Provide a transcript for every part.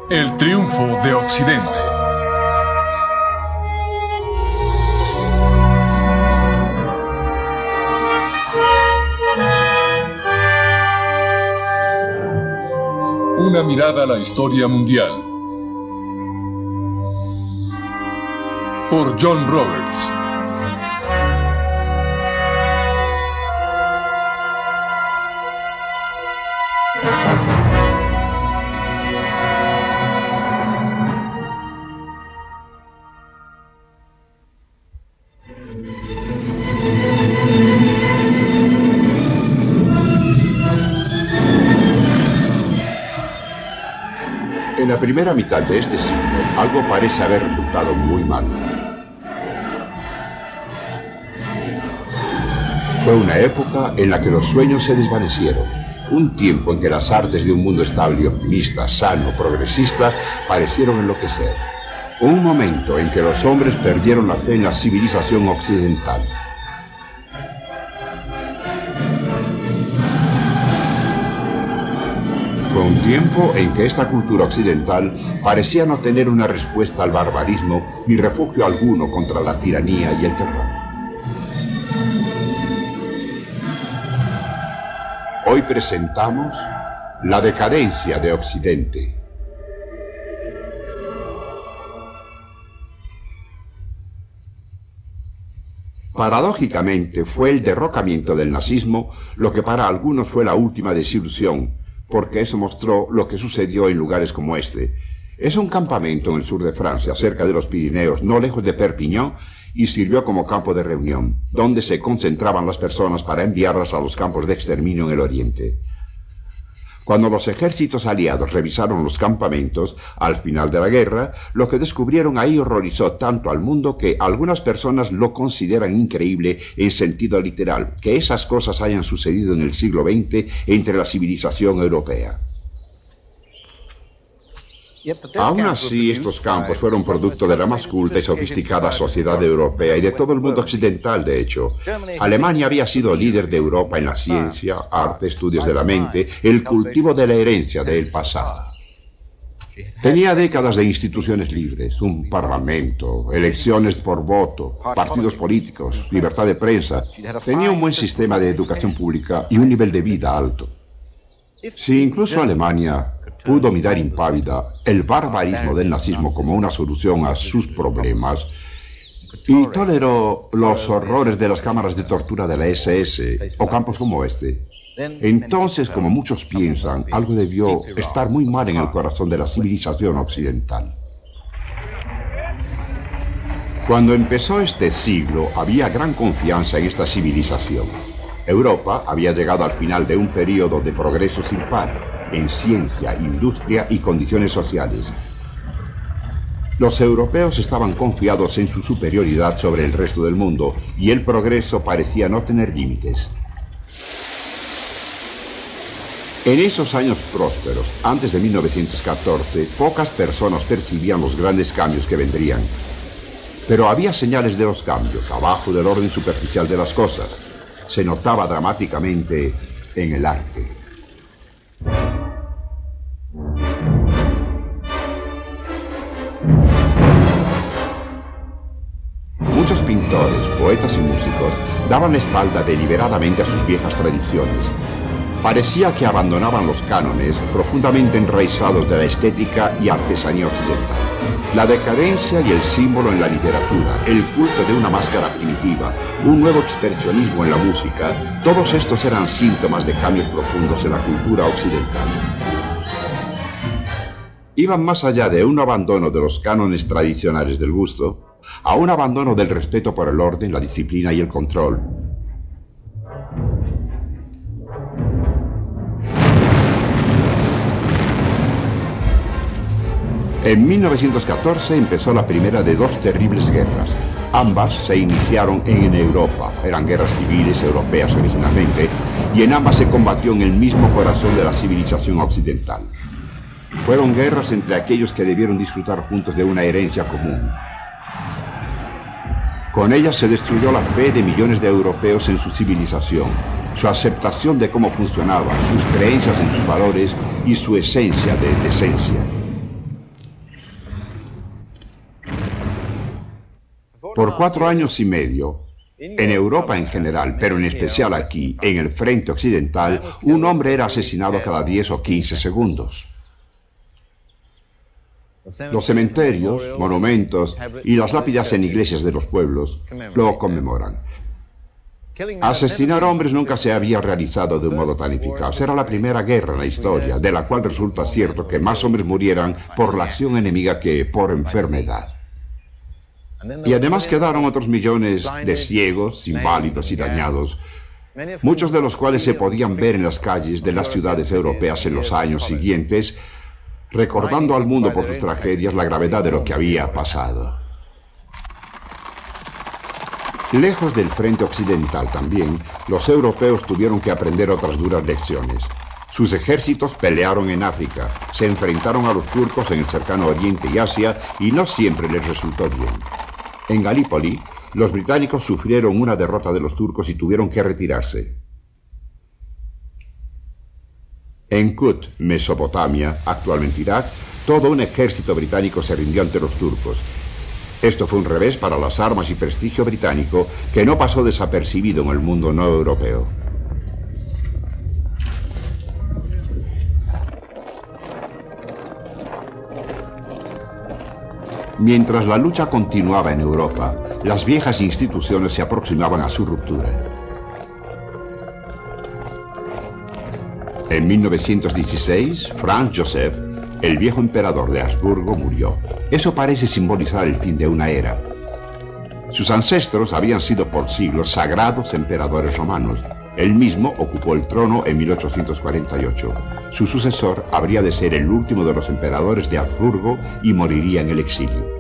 El triunfo de Occidente. Una mirada a la historia mundial. Por John Roberts. En la primera mitad de este siglo, algo parece haber resultado muy mal. Fue una época en la que los sueños se desvanecieron. Un tiempo en que las artes de un mundo estable y optimista, sano, progresista, parecieron enloquecer. Un momento en que los hombres perdieron la fe en la civilización occidental. Fue un tiempo en que esta cultura occidental parecía no tener una respuesta al barbarismo ni refugio alguno contra la tiranía y el terror. Hoy presentamos la decadencia de Occidente. Paradójicamente, fue el derrocamiento del nazismo lo que para algunos fue la última desilusión, porque eso mostró lo que sucedió en lugares como este. Es un campamento en el sur de Francia, cerca de los Pirineos, no lejos de Perpiñán, y sirvió como campo de reunión, donde se concentraban las personas para enviarlas a los campos de exterminio en el oriente. Cuando los ejércitos aliados revisaron los campamentos, al final de la guerra, lo que descubrieron ahí horrorizó tanto al mundo que algunas personas lo consideran increíble en sentido literal, que esas cosas hayan sucedido en el siglo XX entre la civilización europea. Aún así, estos campos fueron producto de la más culta y sofisticada sociedad europea y de todo el mundo occidental, de hecho. Alemania había sido líder de Europa en la ciencia, arte, estudios de la mente, el cultivo de la herencia del pasado. Tenía décadas de instituciones libres, un parlamento, elecciones por voto, partidos políticos, libertad de prensa. Tenía un buen sistema de educación pública y un nivel de vida alto. Si incluso Alemania pudo mirar impávida el barbarismo del nazismo como una solución a sus problemas y toleró los horrores de las cámaras de tortura de la SS o campos como este, entonces, como muchos piensan, algo debió estar muy mal en el corazón de la civilización occidental. Cuando empezó este siglo, había gran confianza en esta civilización. Europa había llegado al final de un periodo de progreso sin par en ciencia, industria y condiciones sociales. Los europeos estaban confiados en su superioridad sobre el resto del mundo y el progreso parecía no tener límites. En esos años prósperos, antes de 1914, pocas personas percibían los grandes cambios que vendrían. Pero había señales de los cambios, abajo del orden superficial de las cosas. Se notaba dramáticamente en el arte. Muchos pintores, poetas y músicos daban la espalda deliberadamente a sus viejas tradiciones. Parecía que abandonaban los cánones profundamente enraizados de la estética y artesanía occidental. La decadencia y el símbolo en la literatura, el culto de una máscara primitiva, un nuevo expresionismo en la música, todos estos eran síntomas de cambios profundos en la cultura occidental. Iban más allá de un abandono de los cánones tradicionales del gusto a un abandono del respeto por el orden, la disciplina y el control. En 1914 empezó la primera de dos terribles guerras. Ambas se iniciaron en Europa. Eran guerras civiles europeas originalmente, y en ambas se combatió en el mismo corazón de la civilización occidental. Fueron guerras entre aquellos que debieron disfrutar juntos de una herencia común. Con ellas se destruyó la fe de millones de europeos en su civilización, su aceptación de cómo funcionaba, sus creencias en sus valores y su esencia de decencia. Por 4 años y medio, en Europa en general, pero en especial aquí, en el frente occidental, un hombre era asesinado cada 10 o 15 segundos. Los cementerios, monumentos y las lápidas en iglesias de los pueblos lo conmemoran. Asesinar hombres nunca se había realizado de un modo tan eficaz. Era la primera guerra en la historia, de la cual resulta cierto que más hombres murieran por la acción enemiga que por enfermedad. Y además quedaron otros millones de ciegos, inválidos y dañados, muchos de los cuales se podían ver en las calles de las ciudades europeas en los años siguientes, recordando al mundo por sus tragedias la gravedad de lo que había pasado. Lejos del frente occidental también, los europeos tuvieron que aprender otras duras lecciones. Sus ejércitos pelearon en África, se enfrentaron a los turcos en el cercano Oriente y Asia y no siempre les resultó bien. En Galípoli, los británicos sufrieron una derrota de los turcos y tuvieron que retirarse. En Kut, Mesopotamia, actualmente Irak, todo un ejército británico se rindió ante los turcos. Esto fue un revés para las armas y prestigio británico que no pasó desapercibido en el mundo no europeo. Mientras la lucha continuaba en Europa, las viejas instituciones se aproximaban a su ruptura. En 1916, Franz Joseph, el viejo emperador de Habsburgo, murió. Eso parece simbolizar el fin de una era. Sus ancestros habían sido por siglos sagrados emperadores romanos. Él mismo ocupó el trono en 1848. Su sucesor habría de ser el último de los emperadores de Habsburgo y moriría en el exilio.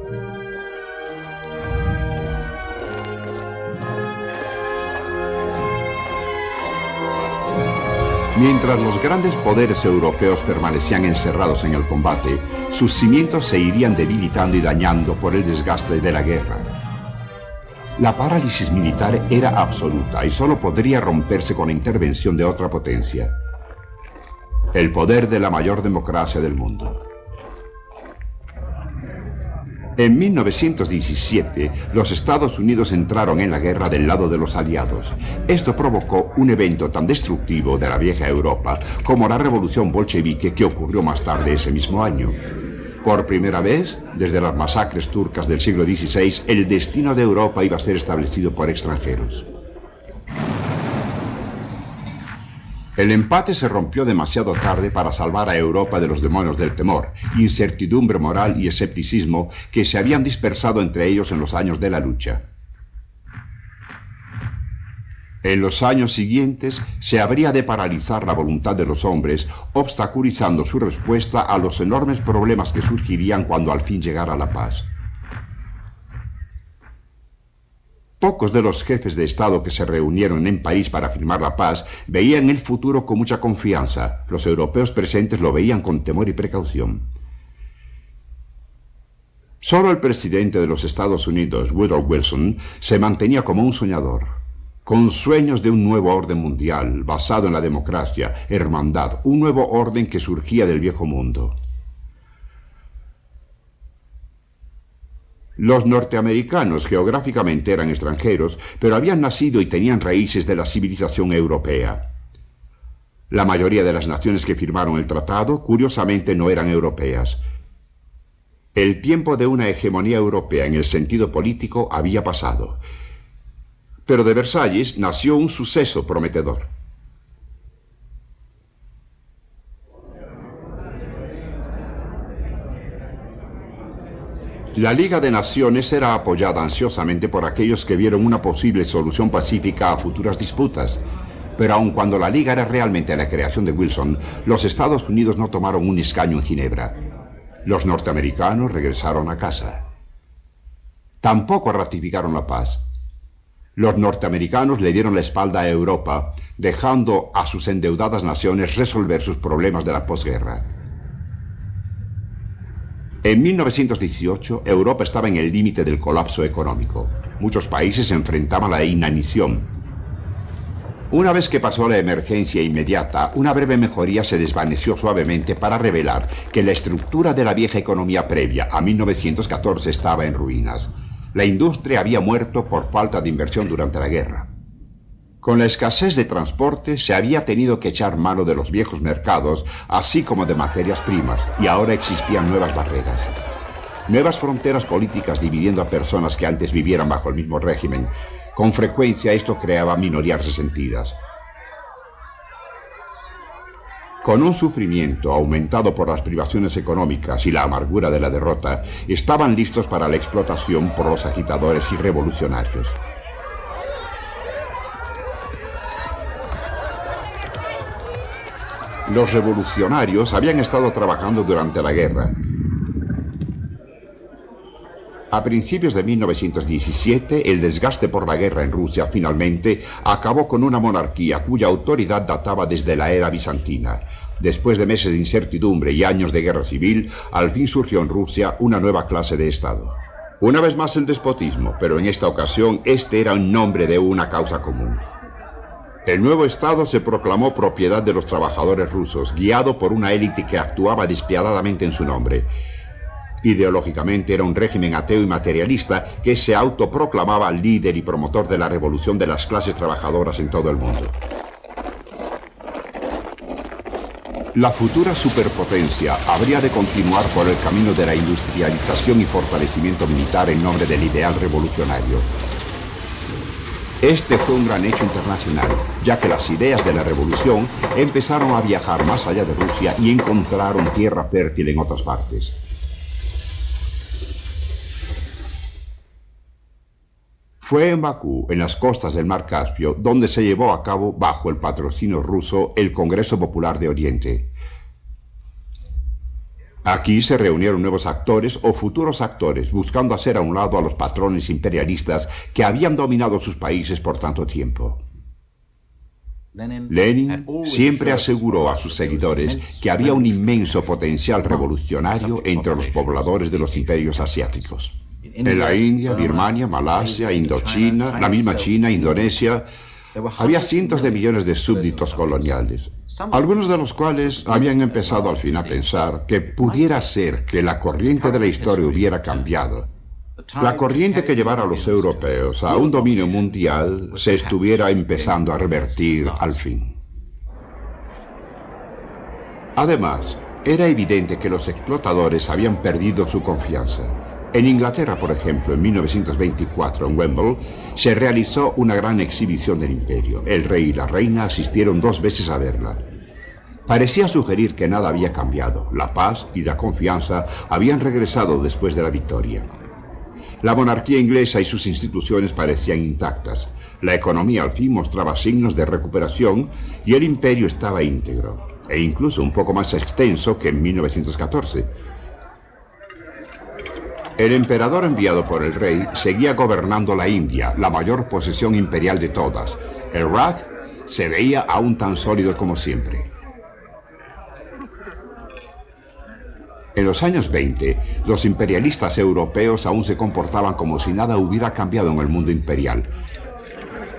Mientras los grandes poderes europeos permanecían encerrados en el combate, sus cimientos se irían debilitando y dañando por el desgaste de la guerra. La parálisis militar era absoluta y solo podría romperse con la intervención de otra potencia: el poder de la mayor democracia del mundo. En 1917, los Estados Unidos entraron en la guerra del lado de los aliados. Esto provocó un evento tan destructivo de la vieja Europa como la revolución bolchevique que ocurrió más tarde ese mismo año. Por primera vez, desde las masacres turcas del siglo XVI, el destino de Europa iba a ser establecido por extranjeros. El empate se rompió demasiado tarde para salvar a Europa de los demonios del temor, incertidumbre moral y escepticismo que se habían dispersado entre ellos en los años de la lucha. En los años siguientes se habría de paralizar la voluntad de los hombres, obstaculizando su respuesta a los enormes problemas que surgirían cuando al fin llegara la paz. Pocos de los jefes de Estado que se reunieron en París para firmar la paz veían el futuro con mucha confianza. Los europeos presentes lo veían con temor y precaución. Solo el presidente de los Estados Unidos, Woodrow Wilson, se mantenía como un soñador, con sueños de un nuevo orden mundial basado en la democracia, hermandad, un nuevo orden que surgía del viejo mundo. Los norteamericanos geográficamente eran extranjeros, pero habían nacido y tenían raíces de la civilización europea. La mayoría de las naciones que firmaron el tratado, curiosamente, no eran europeas. El tiempo de una hegemonía europea en el sentido político había pasado. Pero de Versalles nació un suceso prometedor. La Liga de Naciones era apoyada ansiosamente por aquellos que vieron una posible solución pacífica a futuras disputas. Pero aun cuando la Liga era realmente la creación de Wilson, los Estados Unidos no tomaron un escaño en Ginebra. Los norteamericanos regresaron a casa. Tampoco ratificaron la paz. Los norteamericanos le dieron la espalda a Europa, dejando a sus endeudadas naciones resolver sus problemas de la posguerra. En 1918, Europa estaba en el límite del colapso económico. Muchos países se enfrentaban a la inanición. Una vez que pasó la emergencia inmediata, una breve mejoría se desvaneció suavemente para revelar que la estructura de la vieja economía previa a 1914 estaba en ruinas. La industria había muerto por falta de inversión durante la guerra. Con la escasez de transporte se había tenido que echar mano de los viejos mercados, así como de materias primas, y ahora existían nuevas barreras. Nuevas fronteras políticas dividiendo a personas que antes vivieran bajo el mismo régimen. Con frecuencia esto creaba minorías resentidas. Con un sufrimiento aumentado por las privaciones económicas y la amargura de la derrota, estaban listos para la explotación por los agitadores y revolucionarios. Los revolucionarios habían estado trabajando durante la guerra. A principios de 1917, el desgaste por la guerra en Rusia finalmente acabó con una monarquía cuya autoridad databa desde la era bizantina. Después de meses de incertidumbre y años de guerra civil, al fin surgió en Rusia una nueva clase de Estado. Una vez más el despotismo, pero en esta ocasión este era en nombre de una causa común. El nuevo Estado se proclamó propiedad de los trabajadores rusos, guiado por una élite que actuaba despiadadamente en su nombre. Ideológicamente era un régimen ateo y materialista que se autoproclamaba líder y promotor de la revolución de las clases trabajadoras en todo el mundo. La futura superpotencia habría de continuar por el camino de la industrialización y fortalecimiento militar en nombre del ideal revolucionario. Este fue un gran hecho internacional, ya que las ideas de la revolución empezaron a viajar más allá de Rusia y encontraron tierra fértil en otras partes. Fue en Bakú, en las costas del Mar Caspio, donde se llevó a cabo, bajo el patrocinio ruso, el Congreso Popular de Oriente. Aquí se reunieron nuevos actores o futuros actores, buscando hacer a un lado a los patrones imperialistas que habían dominado sus países por tanto tiempo. Lenin siempre aseguró a sus seguidores que había un inmenso potencial revolucionario entre los pobladores de los imperios asiáticos. En la India, Birmania, Malasia, Indochina, la misma China, Indonesia, había cientos de millones de súbditos coloniales, algunos de los cuales habían empezado al fin a pensar que pudiera ser que la corriente de la historia hubiera cambiado. La corriente que llevara a los europeos a un dominio mundial se estuviera empezando a revertir al fin. Además, era evidente que los explotadores habían perdido su confianza. En Inglaterra, por ejemplo, en 1924, en Wembley, se realizó una gran exhibición del imperio. El rey y la reina asistieron 2 veces a verla. Parecía sugerir que nada había cambiado. La paz y la confianza habían regresado después de la victoria. La monarquía inglesa y sus instituciones parecían intactas. La economía al fin mostraba signos de recuperación y el imperio estaba íntegro, e incluso un poco más extenso que en 1914. El emperador enviado por el rey seguía gobernando la India, la mayor posesión imperial de todas. El Raj se veía aún tan sólido como siempre. En los años 20, los imperialistas europeos aún se comportaban como si nada hubiera cambiado en el mundo imperial.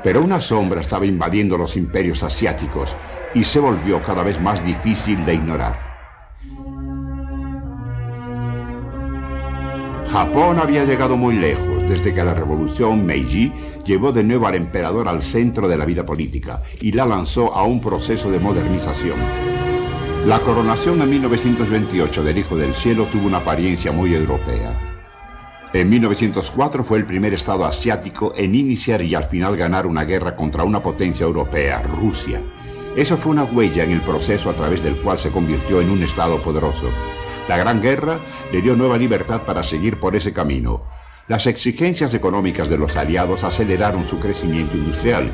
Pero una sombra estaba invadiendo los imperios asiáticos y se volvió cada vez más difícil de ignorar. Japón había llegado muy lejos desde que la revolución Meiji llevó de nuevo al emperador al centro de la vida política y la lanzó a un proceso de modernización. La coronación en 1928 del Hijo del Cielo tuvo una apariencia muy europea. En 1904 fue el primer estado asiático en iniciar y al final ganar una guerra contra una potencia europea, Rusia. Eso fue una huella en el proceso a través del cual se convirtió en un estado poderoso. La Gran Guerra le dio nueva libertad para seguir por ese camino. Las exigencias económicas de los aliados aceleraron su crecimiento industrial.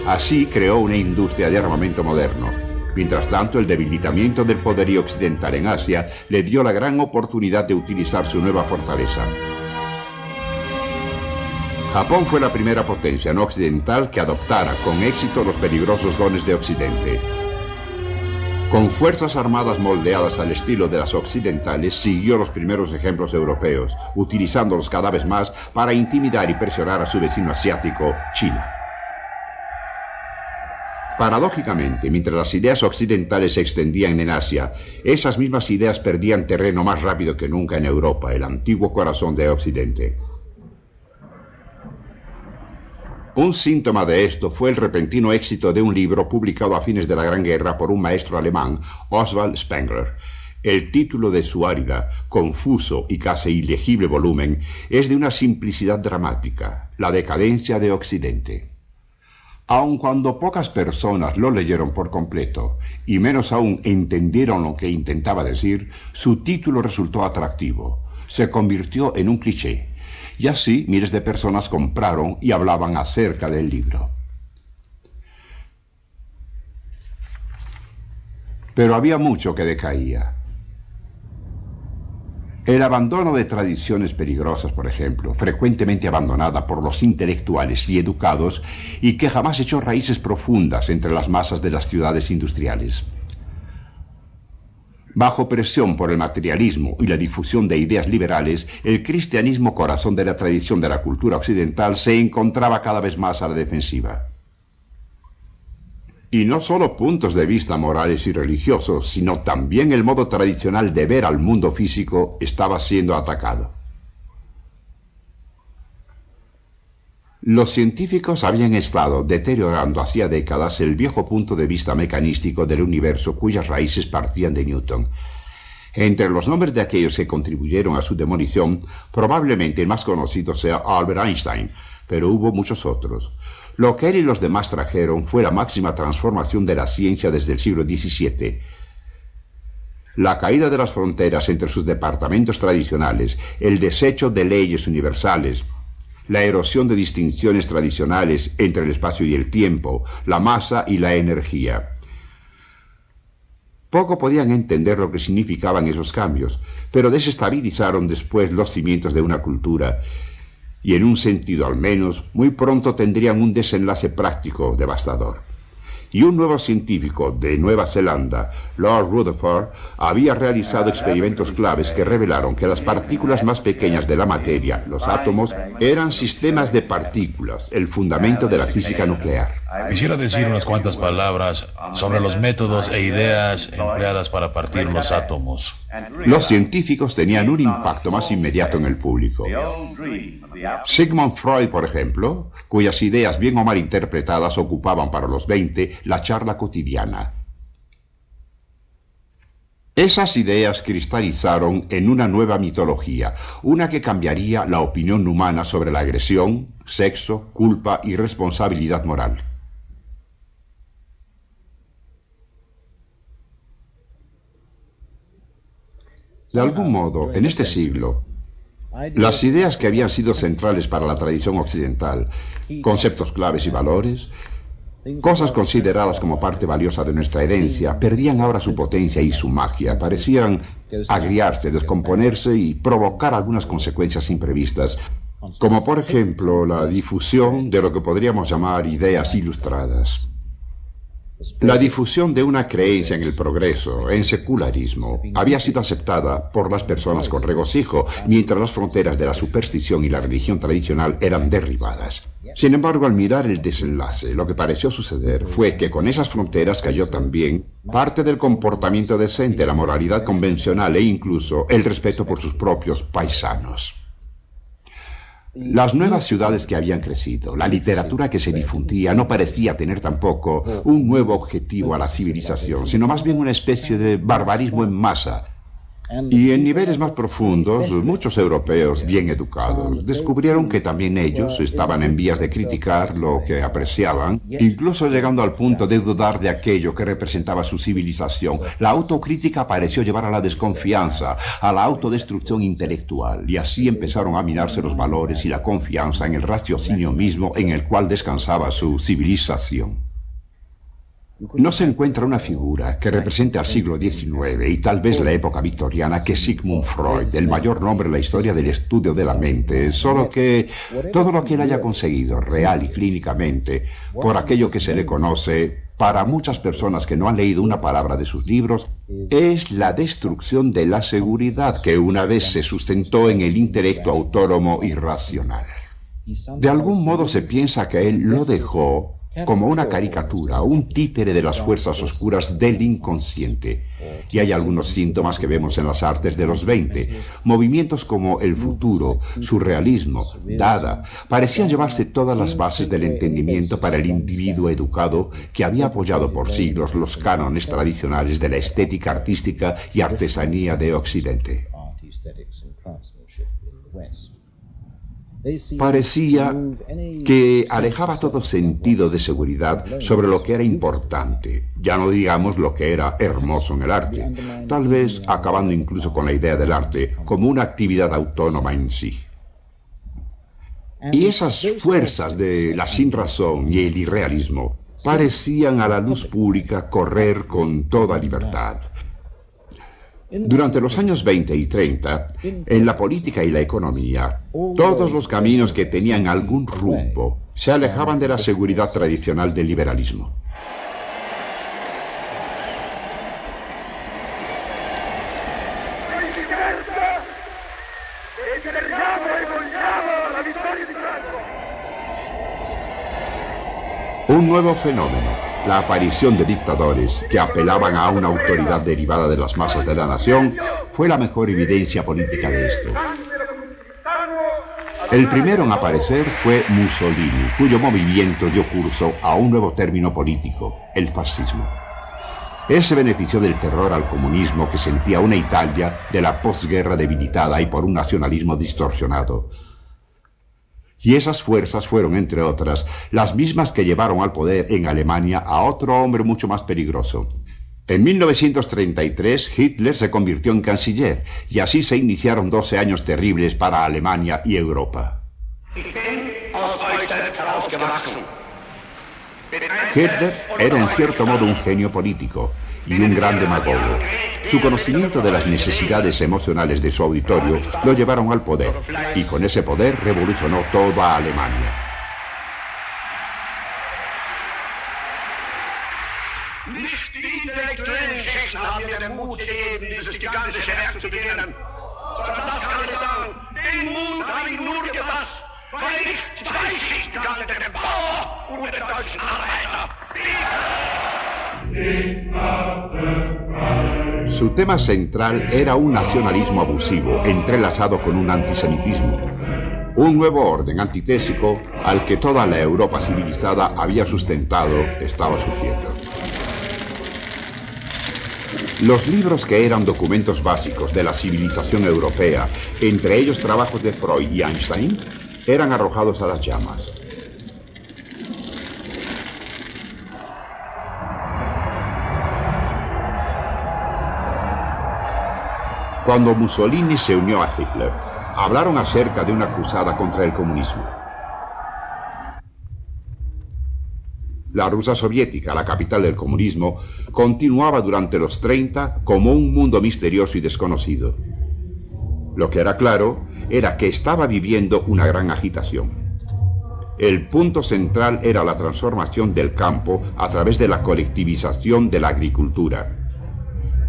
Así creó una industria de armamento moderno. Mientras tanto, el debilitamiento del poderío occidental en Asia le dio la gran oportunidad de utilizar su nueva fortaleza. Japón fue la primera potencia no occidental que adoptara con éxito los peligrosos dones de Occidente. Con fuerzas armadas moldeadas al estilo de las occidentales, siguió los primeros ejemplos europeos, utilizándolos cada vez más para intimidar y presionar a su vecino asiático, China. Paradójicamente, mientras las ideas occidentales se extendían en Asia, esas mismas ideas perdían terreno más rápido que nunca en Europa, el antiguo corazón de Occidente. Un síntoma de esto fue el repentino éxito de un libro publicado a fines de la Gran Guerra por un maestro alemán, Oswald Spengler. El título de su árida, confuso y casi ilegible volumen es de una simplicidad dramática: La decadencia de Occidente. Aun cuando pocas personas lo leyeron por completo, y menos aún entendieron lo que intentaba decir, su título resultó atractivo. Se convirtió en un cliché. Y así miles de personas compraron y hablaban acerca del libro. Pero había mucho que decaía. El abandono de tradiciones peligrosas, por ejemplo, frecuentemente abandonada por los intelectuales y educados, y que jamás echó raíces profundas entre las masas de las ciudades industriales. Bajo presión por el materialismo y la difusión de ideas liberales, el cristianismo, corazón de la tradición de la cultura occidental, se encontraba cada vez más a la defensiva. Y no solo puntos de vista morales y religiosos, sino también el modo tradicional de ver al mundo físico estaba siendo atacado. Los científicos habían estado deteriorando hacía décadas el viejo punto de vista mecanístico del universo cuyas raíces partían de Newton. Entre los nombres de aquellos que contribuyeron a su demolición, probablemente el más conocido sea Albert Einstein, pero hubo muchos otros. Lo que él y los demás trajeron fue la máxima transformación de la ciencia desde el siglo XVII. La caída de las fronteras entre sus departamentos tradicionales, el desecho de leyes universales, la erosión de distinciones tradicionales entre el espacio y el tiempo, la masa y la energía. Poco podían entender lo que significaban esos cambios, pero desestabilizaron después los cimientos de una cultura, y en un sentido al menos, muy pronto tendrían un desenlace práctico devastador. Y un nuevo científico de Nueva Zelanda, Lord Rutherford, había realizado experimentos claves que revelaron que las partículas más pequeñas de la materia, los átomos, eran sistemas de partículas, el fundamento de la física nuclear. Quisiera decir unas cuantas palabras sobre los métodos e ideas empleadas para partir los átomos. Los científicos tenían un impacto más inmediato en el público. Sigmund Freud, por ejemplo, cuyas ideas bien o mal interpretadas ocupaban para los 20 la charla cotidiana. Esas ideas cristalizaron en una nueva mitología, una que cambiaría la opinión humana sobre la agresión, sexo, culpa y responsabilidad moral. De algún modo, en este siglo, las ideas que habían sido centrales para la tradición occidental, conceptos claves y valores, cosas consideradas como parte valiosa de nuestra herencia, perdían ahora su potencia y su magia, parecían agriarse, descomponerse y provocar algunas consecuencias imprevistas, como por ejemplo la difusión de lo que podríamos llamar ideas ilustradas. La difusión de una creencia en el progreso, en secularismo, había sido aceptada por las personas con regocijo, mientras las fronteras de la superstición y la religión tradicional eran derribadas. Sin embargo, al mirar el desenlace, lo que pareció suceder fue que con esas fronteras cayó también parte del comportamiento decente, la moralidad convencional e incluso el respeto por sus propios paisanos. Las nuevas ciudades que habían crecido, la literatura que se difundía, no parecía tener tampoco un nuevo objetivo a la civilización, sino más bien una especie de barbarismo en masa. Y en niveles más profundos, muchos europeos bien educados descubrieron que también ellos estaban en vías de criticar lo que apreciaban, incluso llegando al punto de dudar de aquello que representaba su civilización. La autocrítica pareció llevar a la desconfianza, a la autodestrucción intelectual, y así empezaron a minarse los valores y la confianza en el raciocinio mismo en el cual descansaba su civilización. No se encuentra una figura que represente al siglo XIX y tal vez la época victoriana que Sigmund Freud, el mayor nombre en la historia del estudio de la mente, solo que todo lo que él haya conseguido, real y clínicamente, por aquello que se le conoce, para muchas personas que no han leído una palabra de sus libros, es la destrucción de la seguridad que una vez se sustentó en el intelecto autónomo y racional. De algún modo se piensa que él lo dejó como una caricatura, un títere de las fuerzas oscuras del inconsciente. Y hay algunos síntomas que vemos en las artes de los 20. Movimientos como el futuro, surrealismo, Dada, parecían llevarse todas las bases del entendimiento para el individuo educado que había apoyado por siglos los cánones tradicionales de la estética artística y artesanía de Occidente. Parecía que alejaba todo sentido de seguridad sobre lo que era importante, ya no digamos lo que era hermoso en el arte, tal vez acabando incluso con la idea del arte como una actividad autónoma en sí. Y esas fuerzas de la sinrazón y el irrealismo parecían a la luz pública correr con toda libertad. Durante los años 20 y 30, en la política y la economía, todos los caminos que tenían algún rumbo se alejaban de la seguridad tradicional del liberalismo. Un nuevo fenómeno, la aparición de dictadores que apelaban a una autoridad derivada de las masas de la nación, fue la mejor evidencia política de esto. El primero en aparecer fue Mussolini, cuyo movimiento dio curso a un nuevo término político, el fascismo. Él se benefició del terror al comunismo que sentía una Italia de la posguerra debilitada y por un nacionalismo distorsionado. Y esas fuerzas fueron, entre otras, las mismas que llevaron al poder en Alemania a otro hombre mucho más peligroso. En 1933, Hitler se convirtió en canciller, y así se iniciaron 12 años terribles para Alemania y Europa. Hitler era en cierto modo un genio político y un gran demagogo. Su conocimiento de las necesidades emocionales de su auditorio lo llevaron al poder, y con ese poder revolucionó toda Alemania. Su tema central era un nacionalismo abusivo, entrelazado con un antisemitismo. Un nuevo orden antitésico al que toda la Europa civilizada había sustentado estaba surgiendo. Los libros que eran documentos básicos de la civilización europea, entre ellos trabajos de Freud y Einstein, eran arrojados a las llamas. Cuando Mussolini se unió a Hitler, hablaron acerca de una cruzada contra el comunismo. La Rusia soviética, la capital del comunismo, continuaba durante los 30 como un mundo misterioso y desconocido. Lo que era claro era que estaba viviendo una gran agitación. El punto central era la transformación del campo a través de la colectivización de la agricultura.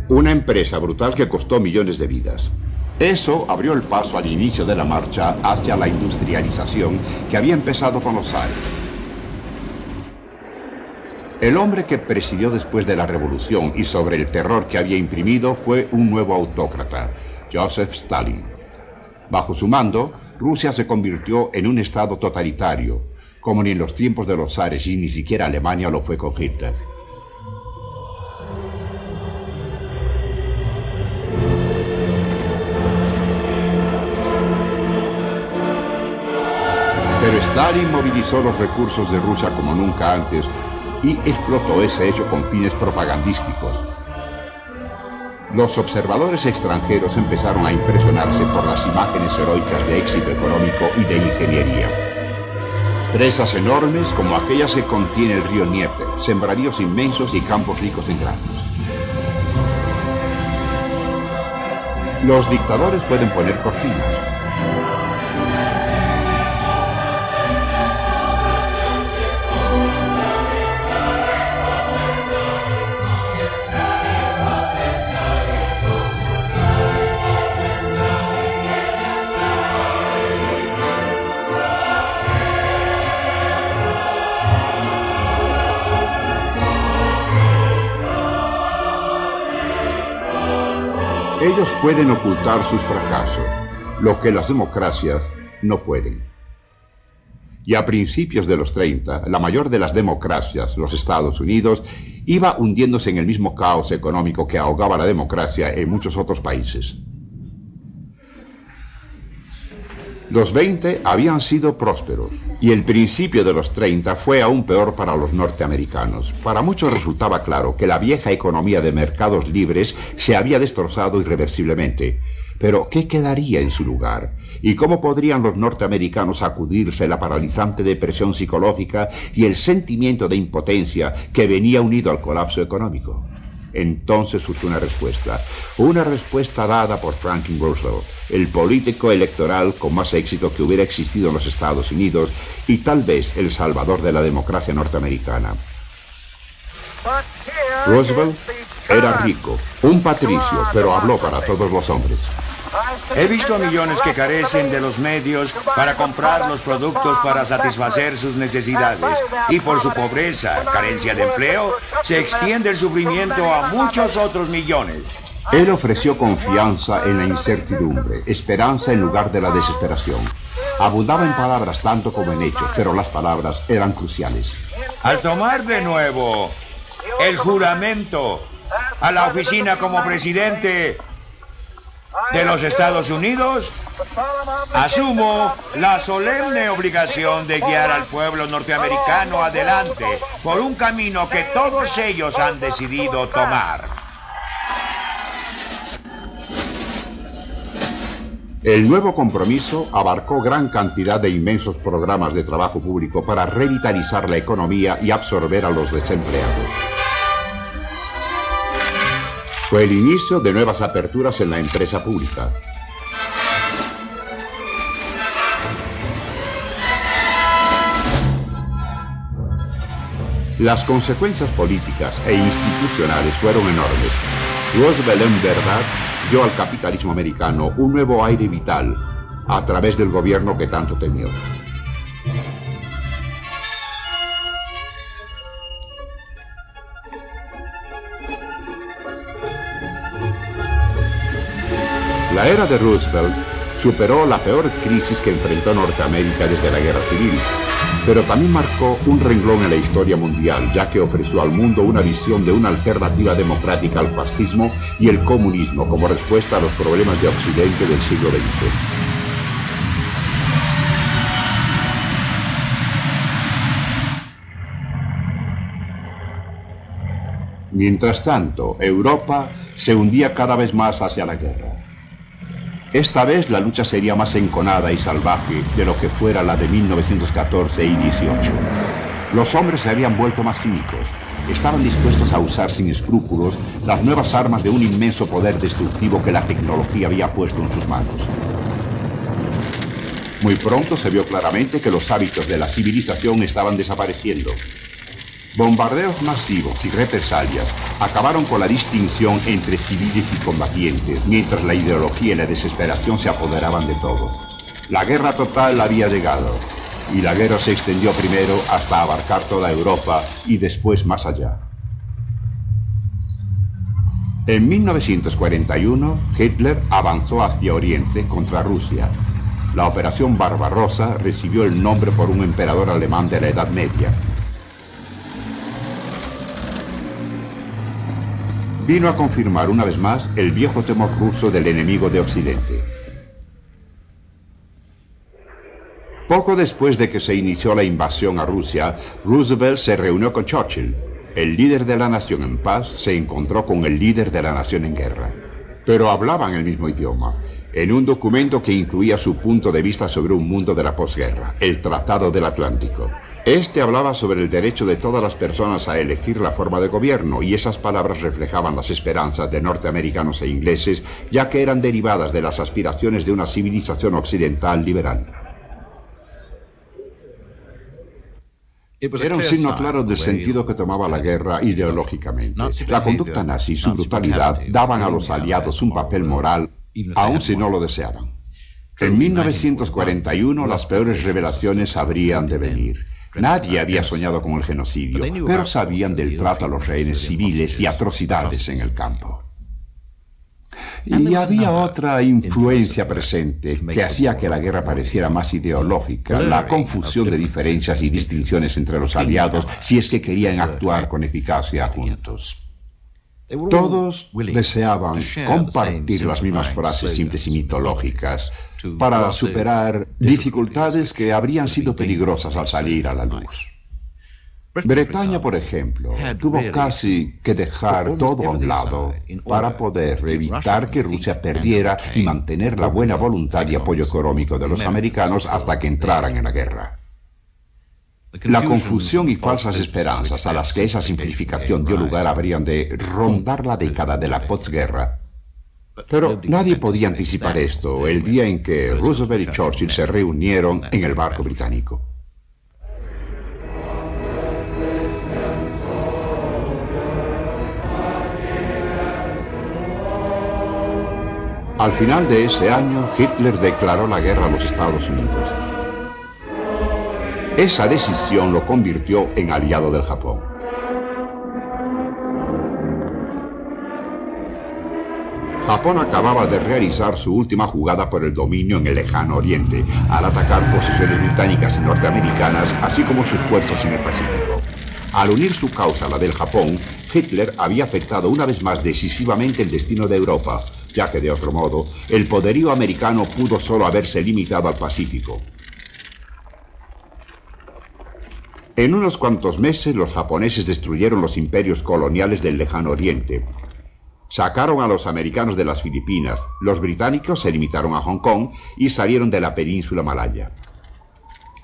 Una empresa brutal que costó millones de vidas. Eso abrió el paso al inicio de la marcha hacia la industrialización que había empezado con los zares. El hombre que presidió después de la revolución y sobre el terror que había imprimido fue un nuevo autócrata, Joseph Stalin. Bajo su mando, Rusia se convirtió en un estado totalitario, como ni en los tiempos de los zares y ni siquiera Alemania lo fue con Hitler. Pero Stalin movilizó los recursos de Rusia como nunca antes y explotó ese hecho con fines propagandísticos. Los observadores extranjeros empezaron a impresionarse por las imágenes heroicas de éxito económico y de ingeniería. Presas enormes como aquellas que contiene el río Dnieper, sembradíos inmensos y campos ricos en granos. Los dictadores pueden poner cortinas. Ellos pueden ocultar sus fracasos, lo que las democracias no pueden. Y a principios de los 30, la mayor de las democracias, los Estados Unidos, iba hundiéndose en el mismo caos económico que ahogaba la democracia en muchos otros países. Los 20 habían sido prósperos, y el principio de los 30 fue aún peor para los norteamericanos. Para muchos resultaba claro que la vieja economía de mercados libres se había destrozado irreversiblemente. Pero, ¿qué quedaría en su lugar? ¿Y cómo podrían los norteamericanos sacudirse la paralizante depresión psicológica y el sentimiento de impotencia que venía unido al colapso económico? Entonces surgió una respuesta dada por Franklin Roosevelt, el político electoral con más éxito que hubiera existido en los Estados Unidos y tal vez el salvador de la democracia norteamericana. Roosevelt era rico, un patricio, pero habló para todos los hombres. He visto a millones que carecen de los medios para comprar los productos para satisfacer sus necesidades. Y por su pobreza, carencia de empleo, se extiende el sufrimiento a muchos otros millones. Él ofreció confianza en la incertidumbre, esperanza en lugar de la desesperación. Abundaba en palabras tanto como en hechos, pero las palabras eran cruciales. Al tomar de nuevo el juramento a la oficina como presidente de los Estados Unidos, asumo la solemne obligación de guiar al pueblo norteamericano adelante por un camino que todos ellos han decidido tomar. El nuevo compromiso abarcó gran cantidad de inmensos programas de trabajo público para revitalizar la economía y absorber a los desempleados. Fue el inicio de nuevas aperturas en la empresa pública. Las consecuencias políticas e institucionales fueron enormes. Roosevelt, en verdad, dio al capitalismo americano un nuevo aire vital a través del gobierno que tanto temió. La era de Roosevelt superó la peor crisis que enfrentó Norteamérica desde la Guerra Civil, pero también marcó un renglón en la historia mundial, ya que ofreció al mundo una visión de una alternativa democrática al fascismo y el comunismo como respuesta a los problemas de Occidente del siglo XX. Mientras tanto, Europa se hundía cada vez más hacia la guerra. Esta vez la lucha sería más enconada y salvaje de lo que fuera la de 1914 y 18. Los hombres se habían vuelto más cínicos. Estaban dispuestos a usar sin escrúpulos las nuevas armas de un inmenso poder destructivo que la tecnología había puesto en sus manos. Muy pronto se vio claramente que los hábitos de la civilización estaban desapareciendo. Bombardeos masivos y represalias acabaron con la distinción entre civiles y combatientes, mientras la ideología y la desesperación se apoderaban de todos. La guerra total había llegado, y la guerra se extendió primero hasta abarcar toda Europa y después más allá. En 1941, Hitler avanzó hacia Oriente contra Rusia. La Operación Barbarossa recibió el nombre por un emperador alemán de la Edad Media. Vino a confirmar una vez más el viejo temor ruso del enemigo de Occidente. Poco después de que se inició la invasión a Rusia, Roosevelt se reunió con Churchill. El líder de la nación en paz se encontró con el líder de la nación en guerra. Pero hablaban el mismo idioma, en un documento que incluía su punto de vista sobre un mundo de la posguerra, el Tratado del Atlántico. Este hablaba sobre el derecho de todas las personas a elegir la forma de gobierno, y esas palabras reflejaban las esperanzas de norteamericanos e ingleses, ya que eran derivadas de las aspiraciones de una civilización occidental liberal. Era un signo claro del sentido que tomaba la guerra ideológicamente. La conducta nazi y su brutalidad daban a los aliados un papel moral, aun si no lo deseaban. En 1941 las peores revelaciones habrían de venir. Nadie había soñado con el genocidio, pero sabían del trato a los rehenes civiles y atrocidades en el campo. Y había otra influencia presente que hacía que la guerra pareciera más ideológica, la confusión de diferencias y distinciones entre los aliados si es que querían actuar con eficacia juntos. Todos deseaban compartir las mismas frases simples y mitológicas para superar dificultades que habrían sido peligrosas al salir a la luz. Bretaña, por ejemplo, tuvo casi que dejar todo a un lado para poder evitar que Rusia perdiera y mantener la buena voluntad y apoyo económico de los americanos hasta que entraran en la guerra. La confusión y falsas esperanzas a las que esa simplificación dio lugar habrían de rondar la década de la posguerra. Pero nadie podía anticipar esto el día en que Roosevelt y Churchill se reunieron en el barco británico. Al final de ese año, Hitler declaró la guerra a los Estados Unidos. Esa decisión lo convirtió en aliado del Japón. Japón acababa de realizar su última jugada por el dominio en el lejano oriente, al atacar posiciones británicas y norteamericanas, así como sus fuerzas en el Pacífico. Al unir su causa a la del Japón, Hitler había afectado una vez más decisivamente el destino de Europa, ya que de otro modo, el poderío americano pudo solo haberse limitado al Pacífico. En unos cuantos meses, los japoneses destruyeron los imperios coloniales del lejano oriente. Sacaron a los americanos de las Filipinas, los británicos se limitaron a Hong Kong y salieron de la península malaya.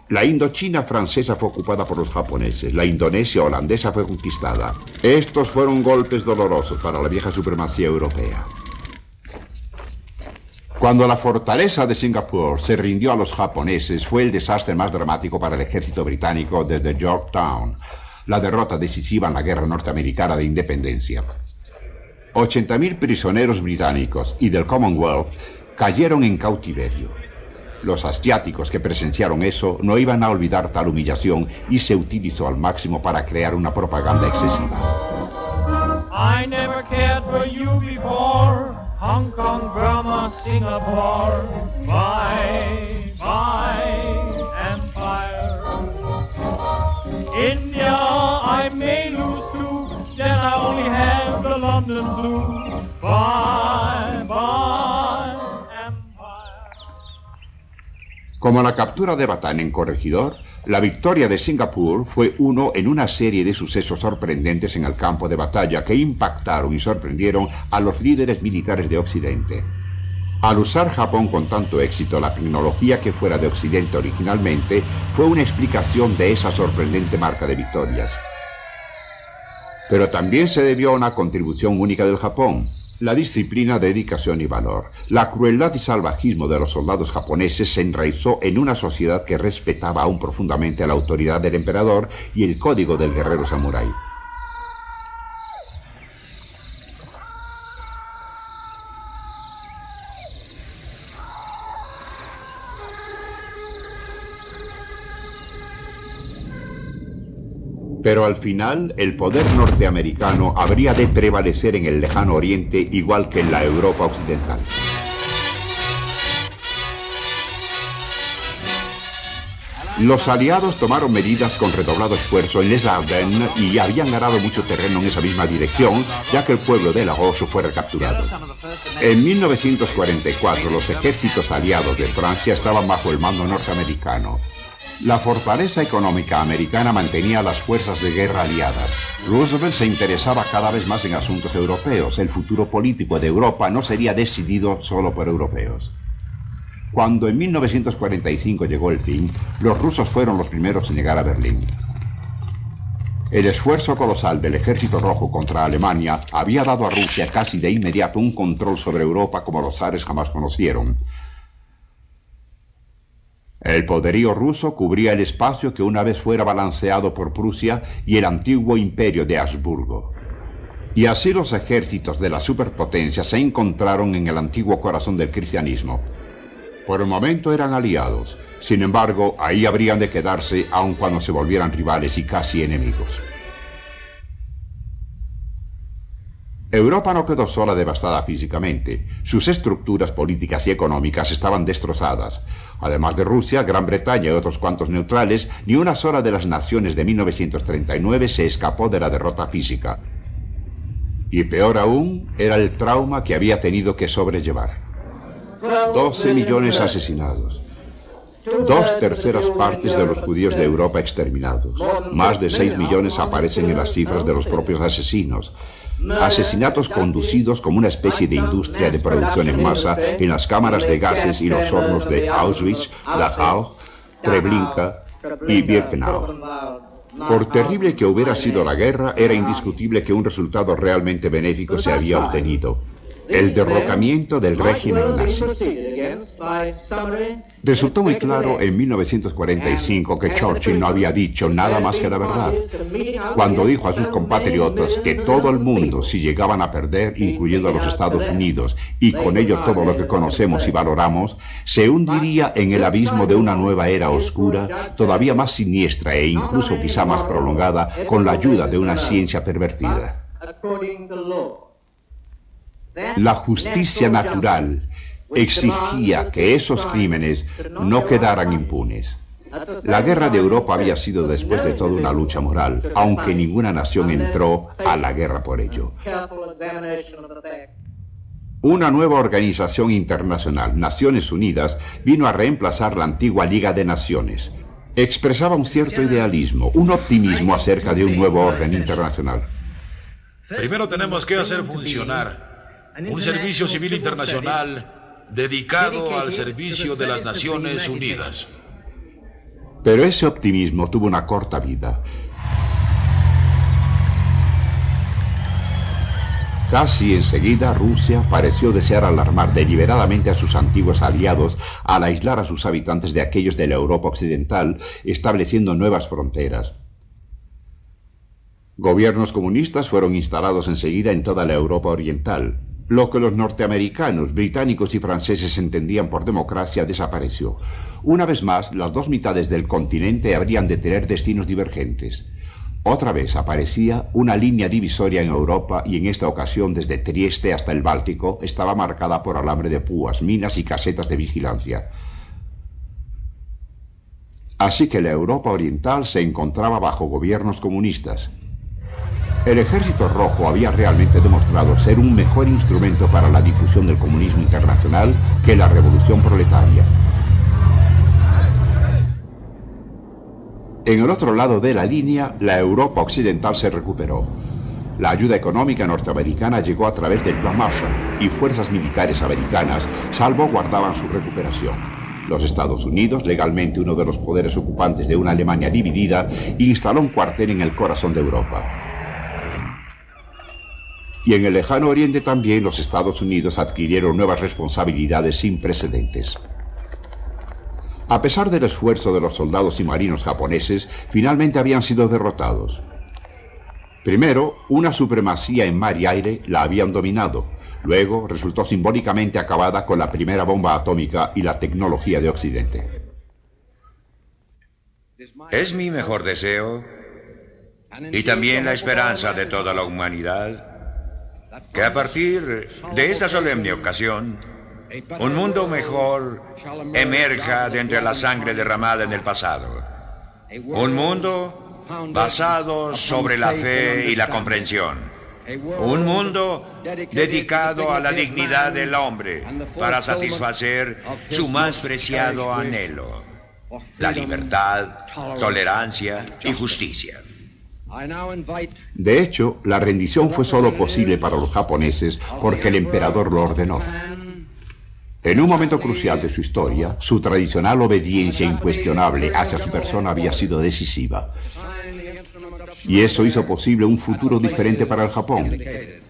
La Indochina francesa fue ocupada por los japoneses, la Indonesia holandesa fue conquistada. Estos fueron golpes dolorosos para la vieja supremacía europea. Cuando la fortaleza de Singapur se rindió a los japoneses, fue el desastre más dramático para el ejército británico desde Yorktown, la derrota decisiva en la guerra norteamericana de independencia. 80.000 prisioneros británicos y del Commonwealth cayeron en cautiverio. Los asiáticos que presenciaron eso no iban a olvidar tal humillación y se utilizó al máximo para crear una propaganda excesiva. I never cared for you before. Hong Kong, Burma, Singapore, my empire. India, I may lose too, then I only have the London blue. Bye, empire. Como la captura de Bataan en Corregidor, la victoria de Singapur fue uno en una serie de sucesos sorprendentes en el campo de batalla que impactaron y sorprendieron a los líderes militares de Occidente. Al usar Japón con tanto éxito la tecnología que fuera de Occidente originalmente, fue una explicación de esa sorprendente marca de victorias. Pero también se debió a una contribución única del Japón: la disciplina, dedicación y valor. La crueldad y salvajismo de los soldados japoneses se enraizó en una sociedad que respetaba aún profundamente la autoridad del emperador y el código del guerrero samurái. Pero al final, el poder norteamericano habría de prevalecer en el lejano oriente igual que en la Europa occidental. Los aliados tomaron medidas con redoblado esfuerzo en Les Ardennes y habían ganado mucho terreno en esa misma dirección, ya que el pueblo de La Roche fue recapturado. En 1944, los ejércitos aliados de Francia estaban bajo el mando norteamericano. La fortaleza económica americana mantenía las fuerzas de guerra aliadas. Roosevelt se interesaba cada vez más en asuntos europeos. El futuro político de Europa no sería decidido solo por europeos. Cuando en 1945 llegó el fin, los rusos fueron los primeros en llegar a Berlín. El esfuerzo colosal del Ejército Rojo contra Alemania había dado a Rusia casi de inmediato un control sobre Europa como los zares jamás conocieron. El poderío ruso cubría el espacio que una vez fuera balanceado por Prusia y el antiguo imperio de Habsburgo. Y así los ejércitos de la superpotencia se encontraron en el antiguo corazón del cristianismo. Por el momento eran aliados, sin embargo, ahí habrían de quedarse aun cuando se volvieran rivales y casi enemigos. Europa no quedó sola devastada físicamente. Sus estructuras políticas y económicas estaban destrozadas. Además de Rusia, Gran Bretaña y otros cuantos neutrales, ni una sola de las naciones de 1939 se escapó de la derrota física. Y peor aún, era el trauma que había tenido que sobrellevar. 12 millones asesinados. 2/3 partes de los judíos de Europa exterminados. Más de 6 millones aparecen en las cifras de los propios asesinos. Asesinatos conducidos como una especie de industria de producción en masa en las cámaras de gases y los hornos de Auschwitz, Dachau, Treblinka y Birkenau. Por terrible que hubiera sido la guerra, era indiscutible que un resultado realmente benéfico se había obtenido: el derrocamiento del régimen nazi. Resultó muy claro en 1945 que Churchill no había dicho nada más que la verdad, cuando dijo a sus compatriotas que todo el mundo, si llegaban a perder, incluyendo a los Estados Unidos, y con ello todo lo que conocemos y valoramos, se hundiría en el abismo de una nueva era oscura, todavía más siniestra e incluso quizá más prolongada, con la ayuda de una ciencia pervertida. La justicia natural exigía que esos crímenes no quedaran impunes. La guerra de Europa había sido después de todo una lucha moral, aunque ninguna nación entró a la guerra por ello. Una nueva organización internacional, Naciones Unidas, vino a reemplazar la antigua Liga de Naciones. Expresaba un cierto idealismo, un optimismo acerca de un nuevo orden internacional. Primero tenemos que hacer funcionar un servicio civil internacional dedicado al servicio de las Naciones Unidas. Pero ese optimismo tuvo una corta vida. Casi enseguida, Rusia pareció desear alarmar deliberadamente a sus antiguos aliados al aislar a sus habitantes de aquellos de la Europa occidental, estableciendo nuevas fronteras. Gobiernos comunistas fueron instalados enseguida en toda la Europa oriental. Lo que los norteamericanos, británicos y franceses entendían por democracia desapareció. Una vez más, las dos mitades del continente habrían de tener destinos divergentes. Otra vez aparecía una línea divisoria en Europa y en esta ocasión desde Trieste hasta el Báltico estaba marcada por alambre de púas, minas y casetas de vigilancia. Así que la Europa oriental se encontraba bajo gobiernos comunistas. El Ejército Rojo había realmente demostrado ser un mejor instrumento para la difusión del comunismo internacional que la revolución proletaria. En el otro lado de la línea, la Europa occidental se recuperó. La ayuda económica norteamericana llegó a través del Plan Marshall y fuerzas militares americanas salvaguardaban su recuperación. Los Estados Unidos, legalmente uno de los poderes ocupantes de una Alemania dividida, instaló un cuartel en el corazón de Europa. Y en el lejano oriente también los Estados Unidos adquirieron nuevas responsabilidades sin precedentes. A pesar del esfuerzo de los soldados y marinos japoneses, finalmente habían sido derrotados. Primero, una supremacía en mar y aire la habían dominado. Luego, resultó simbólicamente acabada con la primera bomba atómica y la tecnología de Occidente. Es mi mejor deseo, y también la esperanza de toda la humanidad, que a partir de esta solemne ocasión, un mundo mejor emerja de entre la sangre derramada en el pasado. Un mundo basado sobre la fe y la comprensión. Un mundo dedicado a la dignidad del hombre para satisfacer su más preciado anhelo: la libertad, tolerancia y justicia. De hecho, la rendición fue solo posible para los japoneses porque el emperador lo ordenó. En un momento crucial de su historia, su tradicional obediencia incuestionable hacia su persona había sido decisiva. Y eso hizo posible un futuro diferente para el Japón.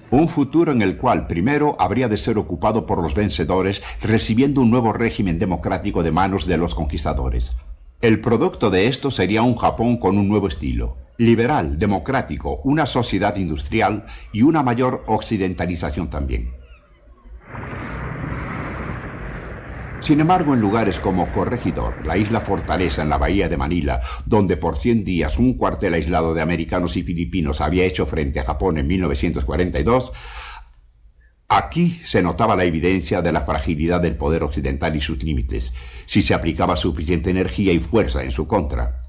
Un futuro en el cual primero habría de ser ocupado por los vencedores, recibiendo un nuevo régimen democrático de manos de los conquistadores. El producto de esto sería un Japón con un nuevo estilo: liberal, democrático, una sociedad industrial y una mayor occidentalización también. Sin embargo, en lugares como Corregidor, la isla Fortaleza en la bahía de Manila, donde por 100 días un cuartel aislado de americanos y filipinos había hecho frente a Japón en 1942, Aquí se notaba la evidencia de la fragilidad del poder occidental y sus límites, si se aplicaba suficiente energía y fuerza en su contra.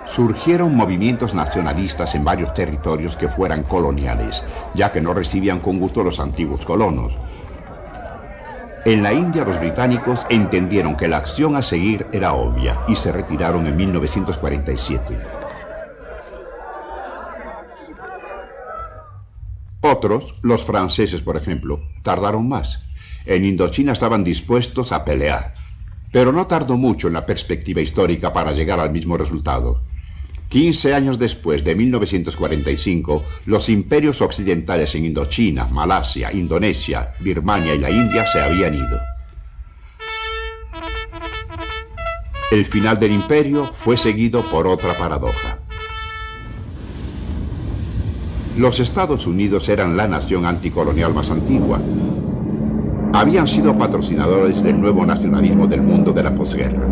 Surgieron movimientos nacionalistas en varios territorios que fueran coloniales, ya que no recibían con gusto los antiguos colonos. En la India, los británicos entendieron que la acción a seguir era obvia y se retiraron en 1947. Otros, los franceses por ejemplo, tardaron más. En Indochina estaban dispuestos a pelear, pero no tardó mucho en la perspectiva histórica para llegar al mismo resultado. 15 años después de 1945, los imperios occidentales en Indochina, Malasia, Indonesia, Birmania y la India se habían ido. El final del imperio fue seguido por otra paradoja. Los Estados Unidos eran la nación anticolonial más antigua. Habían sido patrocinadores del nuevo nacionalismo del mundo de la posguerra.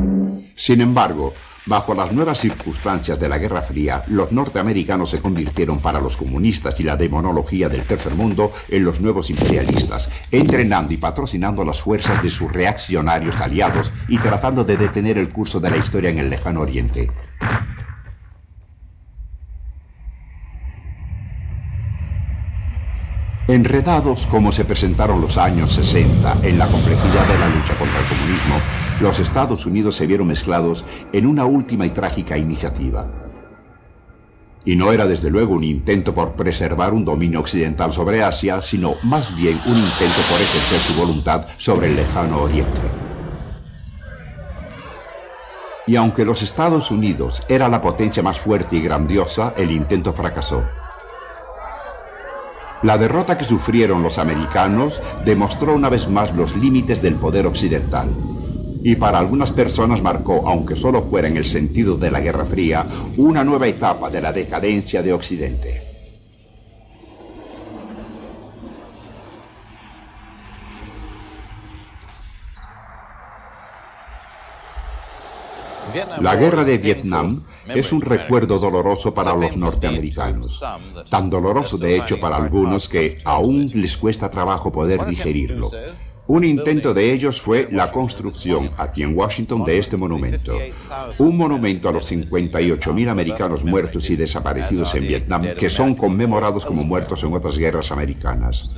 Sin embargo, bajo las nuevas circunstancias de la Guerra Fría, los norteamericanos se convirtieron para los comunistas y la demonología del tercer mundo en los nuevos imperialistas, entrenando y patrocinando las fuerzas de sus reaccionarios aliados y tratando de detener el curso de la historia en el lejano oriente. Enredados como se presentaron los años 60 en la complejidad de la lucha contra el comunismo, los Estados Unidos se vieron mezclados en una última y trágica iniciativa. Y no era desde luego un intento por preservar un dominio occidental sobre Asia, sino más bien un intento por ejercer su voluntad sobre el lejano oriente. Y aunque los Estados Unidos era la potencia más fuerte y grandiosa, el intento fracasó. La derrota que sufrieron los americanos demostró una vez más los límites del poder occidental. Y para algunas personas marcó, aunque solo fuera en el sentido de la Guerra Fría, una nueva etapa de la decadencia de Occidente. La guerra de Vietnam es un recuerdo doloroso para los norteamericanos, tan doloroso de hecho para algunos que aún les cuesta trabajo poder digerirlo. Un intento de ellos fue la construcción, aquí en Washington, de este monumento. Un monumento a los 58.000 americanos muertos y desaparecidos en Vietnam, que son conmemorados como muertos en otras guerras americanas.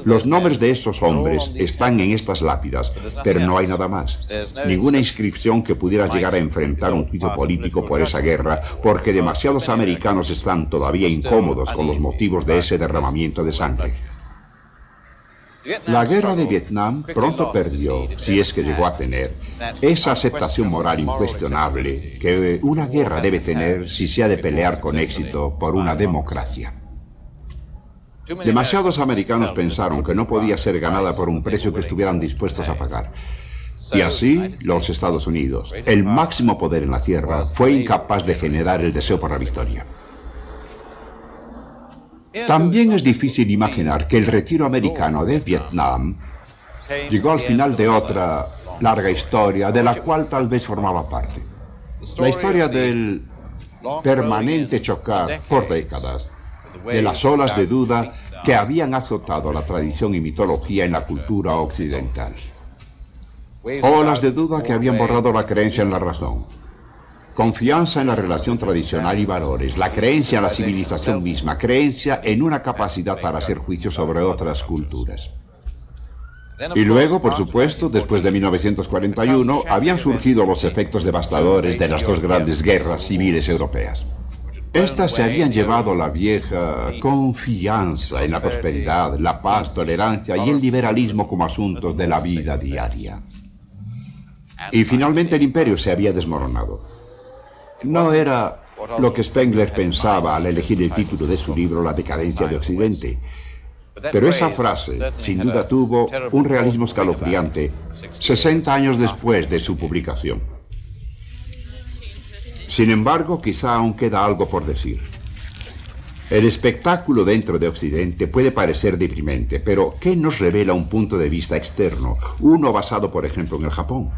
Los nombres de esos hombres están en estas lápidas, pero no hay nada más. Ninguna inscripción que pudiera llegar a enfrentar un juicio político por esa guerra, porque demasiados americanos están todavía incómodos con los motivos de ese derramamiento de sangre. La guerra de Vietnam pronto perdió, si es que llegó a tener, esa aceptación moral incuestionable que una guerra debe tener si se ha de pelear con éxito por una democracia. Demasiados americanos pensaron que no podía ser ganada por un precio que estuvieran dispuestos a pagar. Y así, los Estados Unidos, el máximo poder en la tierra, fue incapaz de generar el deseo por la victoria. También es difícil imaginar que el retiro americano de Vietnam llegó al final de otra larga historia de la cual tal vez formaba parte. La historia del permanente chocar por décadas de las olas de duda que habían azotado la tradición y mitología en la cultura occidental. Olas de duda que habían borrado la creencia en la razón. Confianza en la relación tradicional y valores, la creencia en la civilización misma, creencia en una capacidad para hacer juicio sobre otras culturas. Y luego, por supuesto, después de 1941, habían surgido los efectos devastadores de las dos grandes guerras civiles europeas. Estas se habían llevado la vieja confianza en la prosperidad, la paz, tolerancia y el liberalismo como asuntos de la vida diaria. Y finalmente el imperio se había desmoronado. No era lo que Spengler pensaba al elegir el título de su libro La decadencia de Occidente. Pero esa frase, sin duda, tuvo un realismo escalofriante 60 años después de su publicación. Sin embargo, quizá aún queda algo por decir. El espectáculo dentro de Occidente puede parecer deprimente, pero ¿qué nos revela un punto de vista externo? Uno basado, por ejemplo, en el Japón.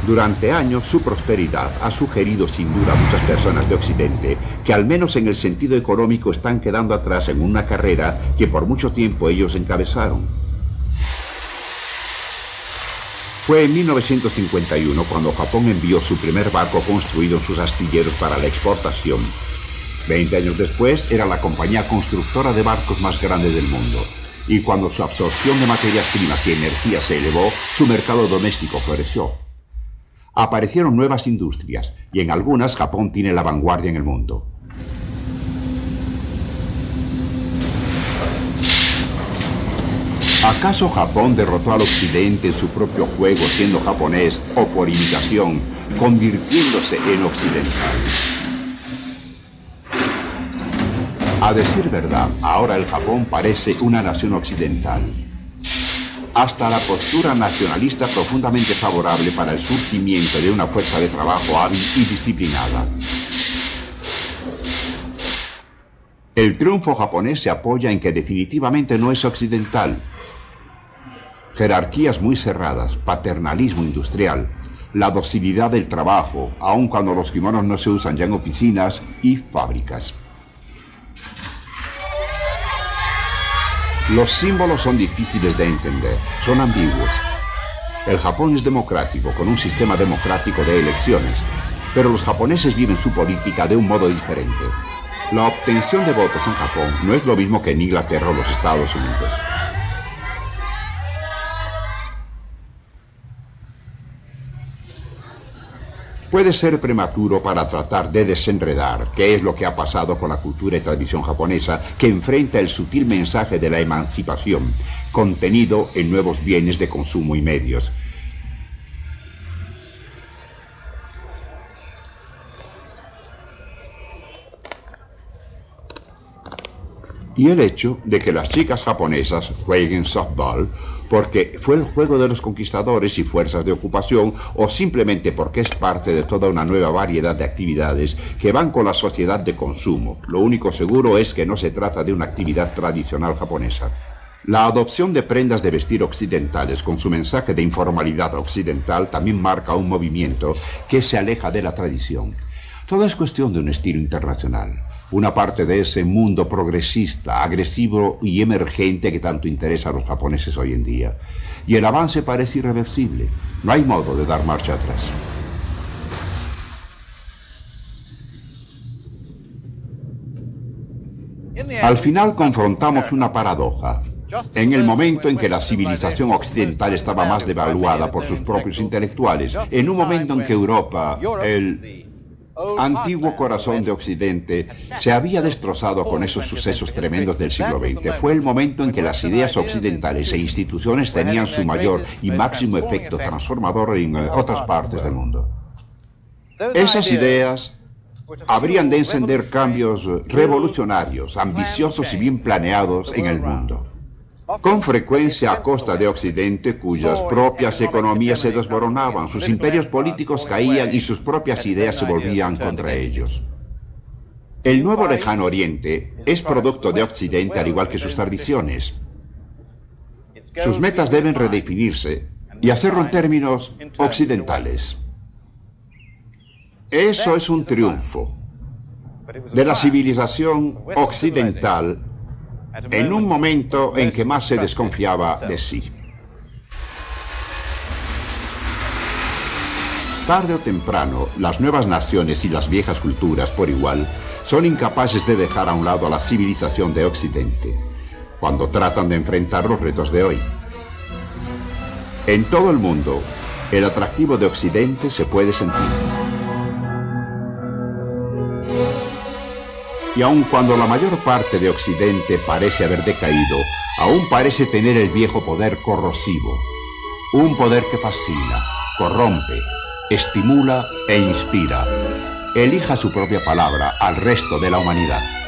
Durante años, su prosperidad ha sugerido sin duda a muchas personas de Occidente que al menos en el sentido económico están quedando atrás en una carrera que por mucho tiempo ellos encabezaron. Fue en 1951 cuando Japón envió su primer barco construido en sus astilleros para la exportación. 20 años después era la compañía constructora de barcos más grande del mundo. Y cuando su absorción de materias primas y energía se elevó, su mercado doméstico floreció. Aparecieron nuevas industrias y en algunas Japón tiene la vanguardia en el mundo. ¿Acaso Japón derrotó al Occidente en su propio juego siendo japonés o por imitación, convirtiéndose en occidental? A decir verdad, ahora el Japón parece una nación occidental. Hasta la postura nacionalista profundamente favorable para el surgimiento de una fuerza de trabajo hábil y disciplinada. El triunfo japonés se apoya en que definitivamente no es occidental. Jerarquías muy cerradas, paternalismo industrial, la docilidad del trabajo, aun cuando los kimonos no se usan ya en oficinas y fábricas. Los símbolos son difíciles de entender, son ambiguos. El Japón es democrático, con un sistema democrático de elecciones, pero los japoneses viven su política de un modo diferente. La obtención de votos en Japón no es lo mismo que en Inglaterra o los Estados Unidos. Puede ser prematuro para tratar de desenredar qué es lo que ha pasado con la cultura y tradición japonesa que enfrenta el sutil mensaje de la emancipación, contenido en nuevos bienes de consumo y medios. Y el hecho de que las chicas japonesas jueguen softball porque fue el juego de los conquistadores y fuerzas de ocupación o simplemente porque es parte de toda una nueva variedad de actividades que van con la sociedad de consumo. Lo único seguro es que no se trata de una actividad tradicional japonesa. La adopción de prendas de vestir occidentales con su mensaje de informalidad occidental también marca un movimiento que se aleja de la tradición. Todo es cuestión de un estilo internacional. Una parte de ese mundo progresista, agresivo y emergente que tanto interesa a los japoneses hoy en día. Y el avance parece irreversible. No hay modo de dar marcha atrás. Al final confrontamos una paradoja. En el momento en que la civilización occidental estaba más devaluada por sus propios intelectuales, en un momento en que Europa, el antiguo corazón de Occidente, se había destrozado con esos sucesos tremendos del siglo XX. Fue el momento en que las ideas occidentales e instituciones tenían su mayor y máximo efecto transformador en otras partes del mundo. Esas ideas habrían de encender cambios revolucionarios, ambiciosos y bien planeados en el mundo. Con frecuencia a costa de Occidente, cuyas propias economías se desmoronaban, sus imperios políticos caían y sus propias ideas se volvían contra ellos. El nuevo lejano Oriente es producto de Occidente al igual que sus tradiciones. Sus metas deben redefinirse y hacerlo en términos occidentales. Eso es un triunfo de la civilización occidental en un momento en que más se desconfiaba de sí. Tarde o temprano, las nuevas naciones y las viejas culturas por igual son incapaces de dejar a un lado a la civilización de Occidente cuando tratan de enfrentar los retos de hoy. En todo el mundo, el atractivo de Occidente se puede sentir. Y aun cuando la mayor parte de Occidente parece haber decaído, aún parece tener el viejo poder corrosivo. Un poder que fascina, corrompe, estimula e inspira. Elija su propia palabra al resto de la humanidad.